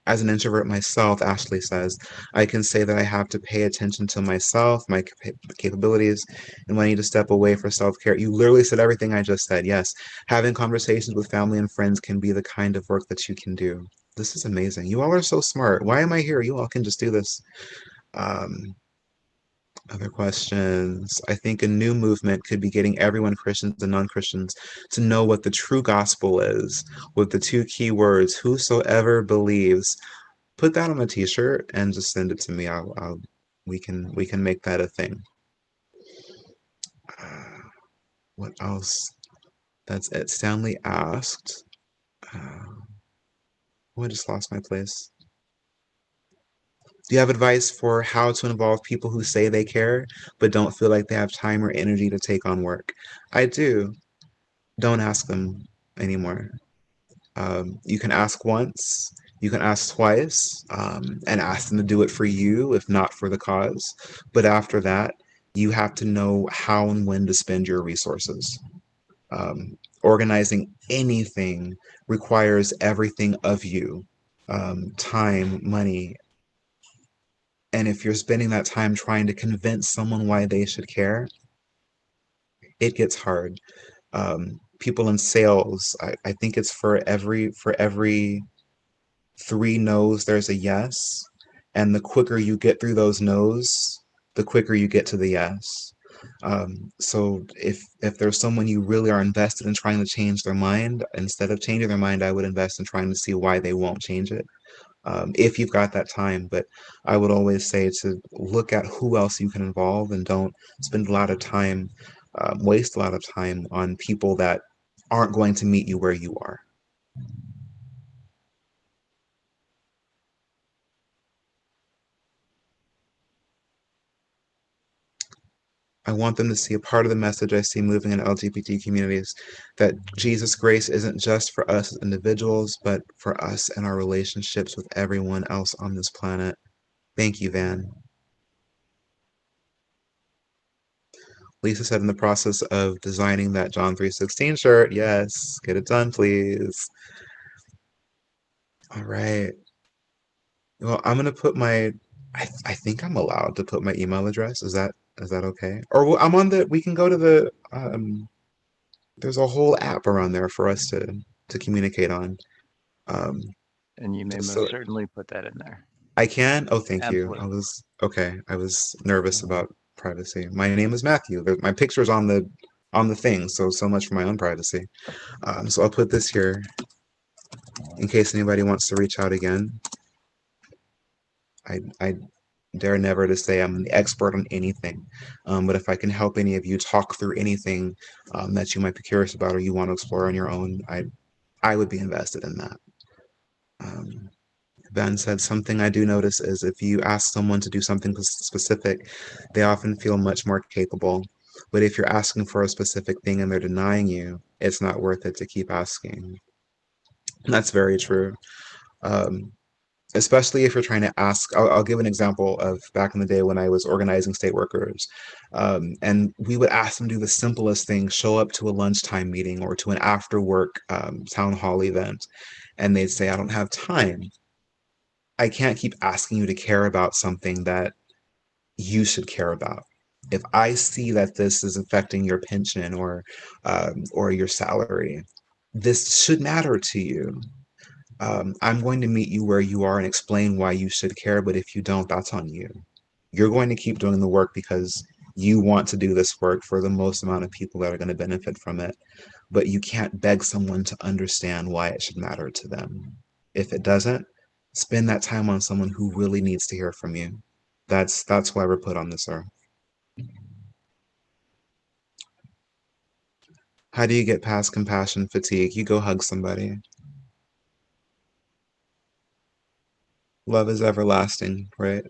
As an introvert myself, Ashley says, I can say that I have to pay attention to myself, my capabilities, and when I need to step away for self-care. You literally said everything I just said. Yes, having conversations with family and friends can be the kind of work that you can do. This is amazing. You all are so smart. Why am I here? You all can just do this. Um, Other questions. I think a new movement could be getting everyone, Christians and non-Christians, to know what the true gospel is, with the two key words, whosoever believes. Put that on a t-shirt and just send it to me. We can make that a thing. Uh, what else? That's it. Stanley asked. Oh, I just lost my place. Do you have advice for how to involve people who say they care but don't feel like they have time or energy to take on work? I do. Don't ask them anymore. You can ask once, you can ask twice, and ask them to do it for you, if not for the cause. But after that, you have to know how and when to spend your resources. Organizing anything requires everything of you, time, money. And if you're spending that time trying to convince someone why they should care, it gets hard. People in sales, I think it's for every three no's, there's a yes. And the quicker you get through those no's, the quicker you get to the yes. So if there's someone you really are invested in trying to change their mind, instead of changing their mind, I would invest in trying to see why they won't change it. If you've got that time. But I would always say to look at who else you can involve and don't spend a lot of time, waste a lot of time on people that aren't going to meet you where you are. I want them to see a part of the message I see moving in LGBT communities, that Jesus' grace isn't just for us as individuals, but for us and our relationships with everyone else on this planet. Thank you, Van. Lisa said in the process of designing that John 3:16 shirt. Yes, get it done, please. All right. Well, I'm gonna put my. I think I'm allowed to put my email address. Is that okay? Or I'm on the. We can go to the. There's a whole app around there for us to communicate on. Um, And you may just most so certainly put that in there. I can. Oh, thank you. I Absolutely. was okay. I was nervous about privacy. My name is Matthew. My picture's on the thing. So much for my own privacy. So I'll put this here in case anybody wants to reach out again. I dare never to say I'm an expert on anything, but if I can help any of you talk through anything that you might be curious about or you want to explore on your own, I would be invested in that. Um, Ben said something I do notice is if you ask someone to do something specific, they often feel much more capable. But if you're asking for a specific thing and they're denying you, it's not worth it to keep asking. And that's very true. Um, Especially if you're trying to ask. I'll give an example of back in the day when I was organizing state workers, and we would ask them to do the simplest thing: show up to a lunchtime meeting or to an after work town hall event, and they'd say, "I don't have time." I can't keep asking you to care about something that you should care about. If I see that this is affecting your pension or your salary, this should matter to you. I'm going to meet you where you are and explain why you should care, but if you don't, that's on you. You're going to keep doing the work because you want to do this work for the most amount of people that are going to benefit from it, but you can't beg someone to understand why it should matter to them. If it doesn't, spend that time on someone who really needs to hear from you. That's why we're put on this earth. How do you get past compassion fatigue? You go hug somebody. Love is everlasting, right?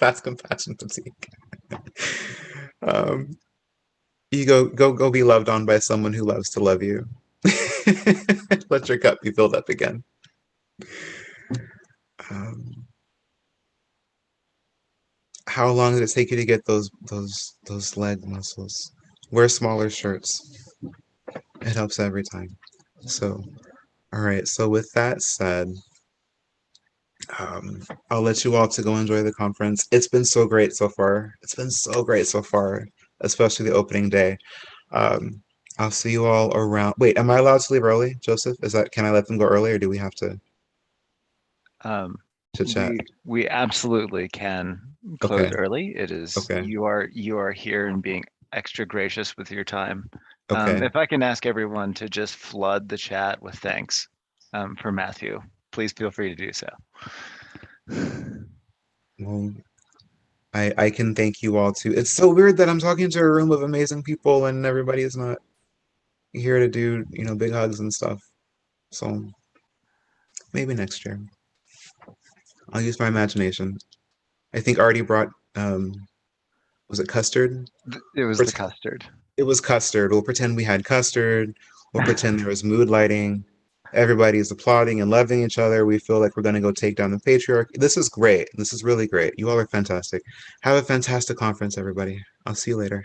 Past compassion fatigue. Um, you go be loved on by someone who loves to love you. Let your cup be filled up again. Um, how long did it take you to get those leg muscles? Wear smaller shirts. It helps every time. So, all right. So with that said, I'll let you all to go enjoy the conference. It's been so great so far. It's been so great so far, especially the opening day. Um, I'll see you all around. Wait, am I allowed to leave early, Joseph? Can I let them go early, or do we have to Um, chit chat? we absolutely can close Okay, early. It is okay, you are here and being extra gracious with your time. okay. If I can ask everyone to just flood the chat with thanks for Matthew, please feel free to do so. Well, I can thank you all too. It's so weird that I'm talking to a room of amazing people and everybody is not here to do, big hugs and stuff. So maybe next year. I'll use my imagination. I think Artie brought, was it custard? It was the Pretend, custard. it was custard. We'll pretend we had custard. We'll pretend there was mood lighting. Everybody's applauding and loving each other. We feel like we're going to go take down the patriarchy. This is great. This is really great. You all are fantastic. Have a fantastic conference, everybody. I'll see you later.